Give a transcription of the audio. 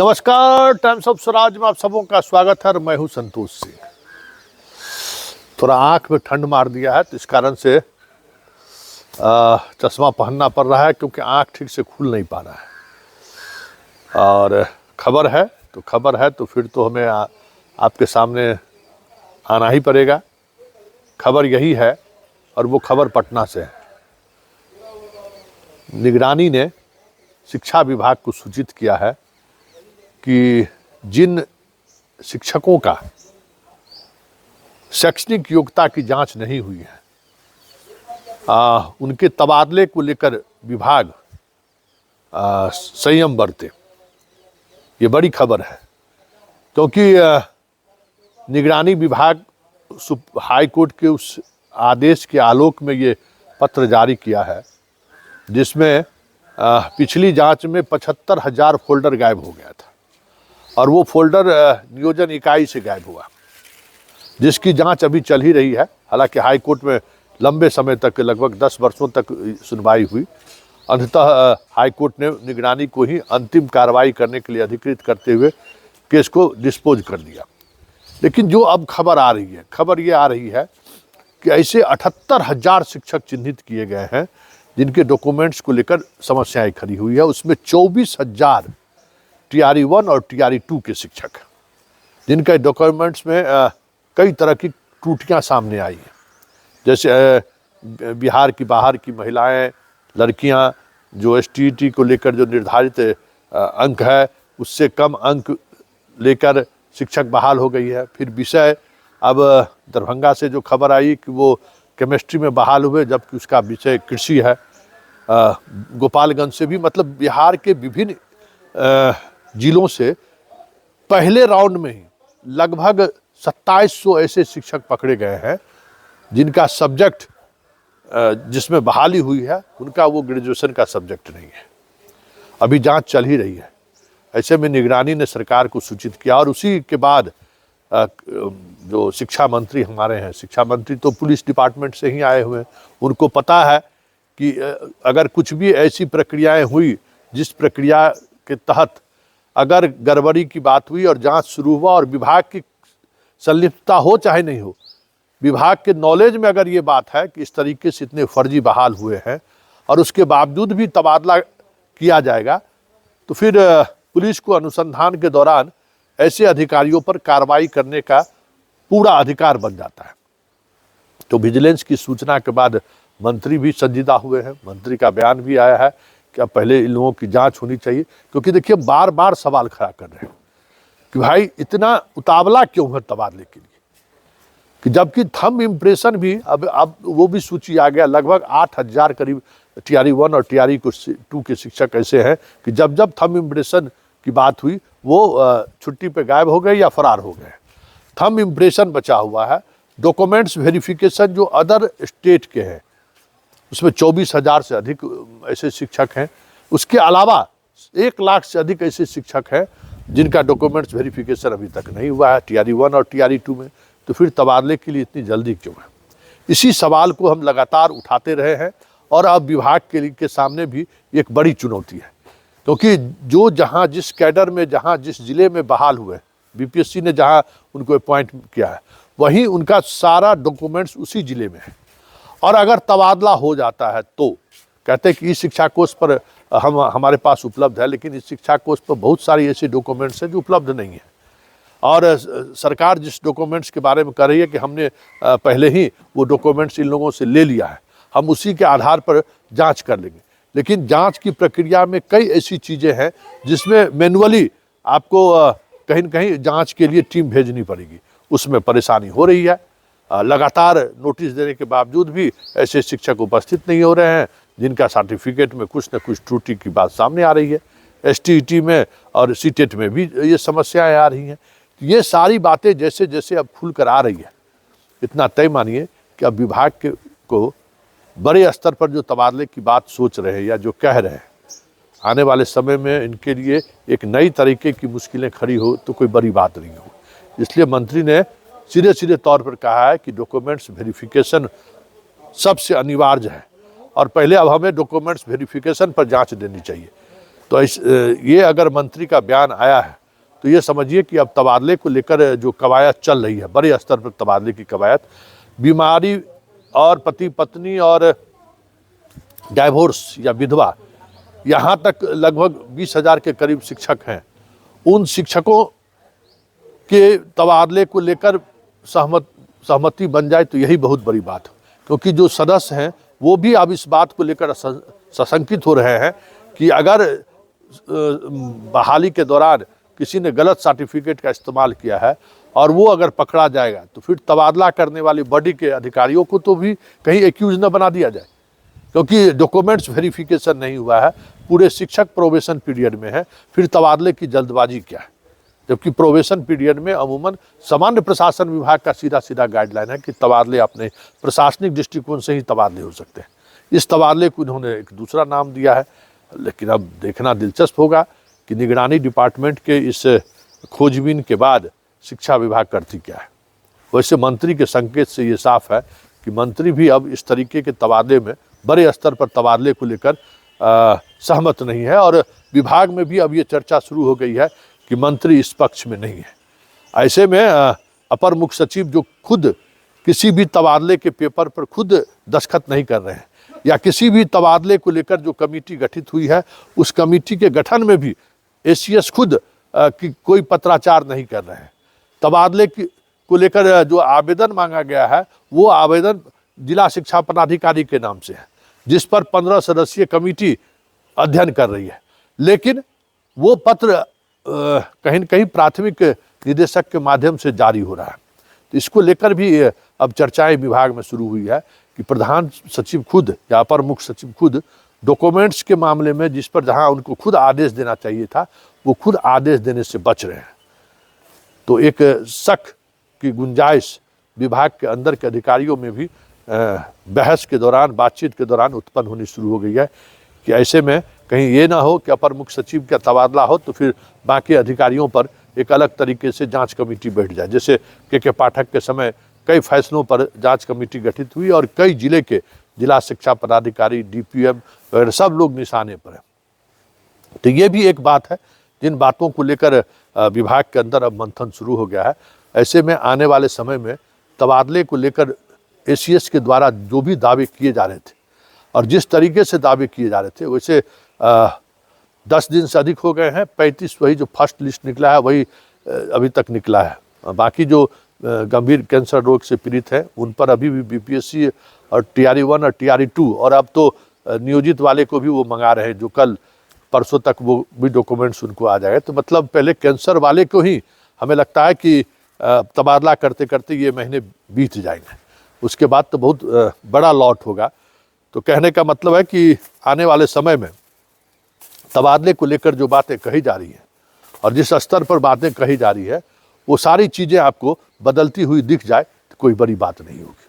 नमस्कार, times of Swaraj में आप सबों का स्वागत है। मैं हूं संतोष सिंह। थोड़ा आंख में ठंड मार दिया है तो इस कारण से चश्मा पहनना पड़ रहा है क्योंकि आंख ठीक से खुल नहीं पा रहा है। और खबर है तो फिर तो हमें आपके सामने आना ही पड़ेगा। खबर यही है और वो खबर पटना से है। निगरानी ने शिक्षा विभाग को सूचित किया है कि जिन शिक्षकों का शैक्षणिक योग्यता की जांच नहीं हुई है उनके तबादले को लेकर विभाग संयम बरते। ये बड़ी खबर है क्योंकि निगरानी विभाग हाई कोर्ट के उस आदेश के आलोक में ये पत्र जारी किया है जिसमें पिछली जांच में 75,000 फोल्डर गायब हो गया था और वो फोल्डर नियोजन इकाई से गायब हुआ, जिसकी जांच अभी चल ही रही है। हालांकि हाई कोर्ट में लंबे समय तक, लगभग 10 वर्षों तक सुनवाई हुई। अंततः हाई कोर्ट ने निगरानी को ही अंतिम कार्रवाई करने के लिए अधिकृत करते हुए केस को डिस्पोज कर दिया। लेकिन जो अब खबर ये आ रही है कि ऐसे 78,000 शिक्षक चिन्हित किए गए हैं जिनके डॉक्यूमेंट्स को लेकर समस्याएं खड़ी हुई है। उसमें 24,000 TRE-1 और TRE-2 के शिक्षक, जिनके डॉक्यूमेंट्स में कई तरह की त्रुटियां सामने आई हैं। जैसे बिहार की बाहर की महिलाएं, लड़कियां जो STET को लेकर जो निर्धारित अंक है उससे कम अंक लेकर शिक्षक बहाल हो गई है। फिर विषय, अब दरभंगा से जो खबर आई कि वो केमिस्ट्री में बहाल हुए जबकि उसका विषय कृषि है। गोपालगंज से भी, मतलब बिहार के विभिन्न जिलों से पहले राउंड में ही लगभग 2700 ऐसे शिक्षक पकड़े गए हैं जिनका सब्जेक्ट जिसमें बहाली हुई है उनका वो ग्रेजुएशन का सब्जेक्ट नहीं है। अभी जांच चल ही रही है। ऐसे में निगरानी ने सरकार को सूचित किया और उसी के बाद जो शिक्षा मंत्री हमारे हैं, शिक्षा मंत्री तो पुलिस डिपार्टमेंट से ही आए हुए हैं। उनको पता है कि अगर कुछ भी ऐसी प्रक्रियाएं हुई जिस प्रक्रिया के तहत अगर गड़बड़ी की बात हुई और जांच शुरू हुआ और विभाग की संलिप्तता हो चाहे नहीं हो, विभाग के नॉलेज में अगर ये बात है कि इस तरीके से इतने फर्जी बहाल हुए हैं और उसके बावजूद भी तबादला किया जाएगा, तो फिर पुलिस को अनुसंधान के दौरान ऐसे अधिकारियों पर कार्रवाई करने का पूरा अधिकार बन जाता है। तो विजिलेंस की सूचना के बाद मंत्री भी संजीदा हुए हैं। मंत्री का बयान भी आया है कि अब पहले इन लोगों की जांच होनी चाहिए, क्योंकि देखिए बार बार सवाल खड़ा कर रहे हैं कि भाई इतना उतावला क्यों है तबादले के लिए, कि जबकि थंब इम्प्रेशन भी अब वो भी सूची आ गया। लगभग 8,000 करीब TRE-1 और TRE-2 के शिक्षक ऐसे हैं कि जब थंब इम्प्रेशन की बात हुई वो छुट्टी पे गायब हो गए या फरार हो गए। थंब इम्प्रेशन बचा हुआ है। डॉक्यूमेंट्स वेरिफिकेशन जो अदर स्टेट के हैं उसमें 24,000 से अधिक ऐसे शिक्षक हैं। उसके अलावा 1 लाख से अधिक ऐसे शिक्षक हैं जिनका डॉक्यूमेंट्स वेरिफिकेशन अभी तक नहीं हुआ है TRE-1 और TRE-2 में। तो फिर तबादले के लिए इतनी जल्दी क्यों है? इसी सवाल को हम लगातार उठाते रहे हैं और अब विभाग के सामने भी एक बड़ी चुनौती है, क्योंकि जो जहाँ जिस कैडर में, जहाँ जिस जिले में बहाल हुए, BPSC ने जहाँ उनको अपॉइंट किया है वहीं उनका सारा डॉक्यूमेंट्स उसी जिले में है। और अगर तबादला हो जाता है तो कहते हैं कि इस शिक्षा कोष पर हमारे पास उपलब्ध है, लेकिन इस शिक्षा कोष पर बहुत सारी ऐसे डॉक्यूमेंट्स हैं जो उपलब्ध नहीं है। और सरकार जिस डॉक्यूमेंट्स के बारे में कह रही है कि हमने पहले ही वो डॉक्यूमेंट्स इन लोगों से ले लिया है, हम उसी के आधार पर जांच कर लेंगे। लेकिन जांच की प्रक्रिया में कई ऐसी चीज़ें हैं जिसमें मैनुअली आपको कहीं न कहीं जांच के लिए टीम भेजनी पड़ेगी। उसमें परेशानी हो रही है। लगातार नोटिस देने के बावजूद भी ऐसे शिक्षक उपस्थित नहीं हो रहे हैं जिनका सर्टिफिकेट में कुछ न कुछ त्रुटि की बात सामने आ रही है। STET में और CTET में भी ये समस्याएं आ रही हैं। ये सारी बातें जैसे जैसे अब खुल कर आ रही है, इतना तय मानिए कि अब विभाग को बड़े स्तर पर जो तबादले की बात सोच रहे हैं या जो कह रहे हैं, आने वाले समय में इनके लिए एक नई तरीके की मुश्किलें खड़ी हो तो कोई बड़ी बात नहीं हो। इसलिए मंत्री ने सीधे तौर पर कहा है कि डॉक्यूमेंट्स वेरिफिकेशन सबसे अनिवार्य है और पहले अब हमें डॉक्यूमेंट्स वेरिफिकेशन पर जांच देनी चाहिए। तो ये अगर मंत्री का बयान आया है तो ये समझिए कि अब तबादले को लेकर जो कवायद चल रही है, बड़े स्तर पर तबादले की कवायद, बीमारी और पति पत्नी और डाइवोर्स या विधवा, यहाँ तक लगभग 20,000 के करीब शिक्षक हैं। उन शिक्षकों के तबादले को लेकर सहमति बन जाए तो यही बहुत बड़ी बात है, क्योंकि जो सदस्य हैं वो भी अब इस बात को लेकर सशंकित हो रहे हैं कि अगर बहाली के दौरान किसी ने गलत सर्टिफिकेट का इस्तेमाल किया है और वो अगर पकड़ा जाएगा तो फिर तबादला करने वाली बॉडी के अधिकारियों को तो भी कहीं एक्यूज न बना दिया जाए, क्योंकि डॉक्यूमेंट्स वेरिफिकेशन नहीं हुआ है, पूरे शिक्षक प्रोबेशन पीरियड में है, फिर तबादले की जल्दबाजी क्या है। जबकि प्रोबेशन पीरियड में अमूमन सामान्य प्रशासन विभाग का सीधा गाइडलाइन है कि तबादले अपने प्रशासनिक दृष्टिकोण से ही तबादले हो सकते हैं। इस तबादले को इन्होंने एक दूसरा नाम दिया है, लेकिन अब देखना दिलचस्प होगा कि निगरानी डिपार्टमेंट के इस खोजबीन के बाद शिक्षा विभाग करती क्या है। वैसे मंत्री के संकेत से ये साफ है कि मंत्री भी अब इस तरीके के तबादले में, बड़े स्तर पर तबादले को लेकर सहमत नहीं है, और विभाग में भी अब ये चर्चा शुरू हो गई है कि मंत्री इस पक्ष में नहीं है। ऐसे में अपर मुख्य सचिव जो खुद किसी भी तबादले के पेपर पर खुद दस्तखत नहीं कर रहे हैं, या किसी भी तबादले को लेकर जो कमेटी गठित हुई है उस कमेटी के गठन में भी एसीएस खुद कि कोई पत्राचार नहीं कर रहे हैं। तबादले को लेकर जो आवेदन मांगा गया है वो आवेदन जिला शिक्षा पदाधिकारी के नाम से है, जिस पर 15 सदस्यीय कमेटी अध्ययन कर रही है, लेकिन वो पत्र कहीं न कहीं प्राथमिक निदेशक के माध्यम से जारी हो रहा है। तो इसको लेकर भी अब चर्चाएं विभाग में शुरू हुई है कि प्रधान सचिव खुद या अपर मुख्य सचिव खुद डॉक्यूमेंट्स के मामले में, जिस पर जहां उनको खुद आदेश देना चाहिए था, वो खुद आदेश देने से बच रहे हैं। तो एक शक की गुंजाइश विभाग के अंदर के अधिकारियों में भी बहस के दौरान, बातचीत के दौरान उत्पन्न होनी शुरू हो गई है कि ऐसे में कहीं ये ना हो कि अपर मुख्य सचिव का तबादला हो तो फिर बाकी अधिकारियों पर एक अलग तरीके से जांच कमेटी बैठ जाए। जैसे के पाठक के समय कई फैसलों पर जांच कमेटी गठित हुई और कई जिले के जिला शिक्षा पदाधिकारी, डीपीएम वगैरह सब लोग निशाने पर हैं। तो ये भी एक बात है जिन बातों को लेकर विभाग के अंदर अब मंथन शुरू हो गया है। ऐसे में आने वाले समय में तबादले को लेकर एसीएस के द्वारा जो भी दावे किए जा रहे थे और जिस तरीके से दावे किए जा रहे थे, वैसे 10 दिन से अधिक हो गए हैं, 35 वही जो फर्स्ट लिस्ट निकला है वही अभी तक निकला है। बाकी जो गंभीर कैंसर रोग से पीड़ित हैं उन पर अभी भी बीपीएससी और TRE-1 और TRE-2 और अब तो नियोजित वाले को भी वो मंगा रहे हैं, जो कल परसों तक वो भी डॉक्यूमेंट्स उनको आ जाएगा। तो मतलब पहले कैंसर वाले को ही हमें लगता है कि तबादला करते करते ये महीने बीत जाएंगे, उसके बाद तो बहुत बड़ा लॉट होगा। तो कहने का मतलब है कि आने वाले समय में तबादले को लेकर जो बातें कही जा रही हैं और जिस स्तर पर बातें कही जा रही है वो सारी चीज़ें आपको बदलती हुई दिख जाए तो कोई बड़ी बात नहीं होगी।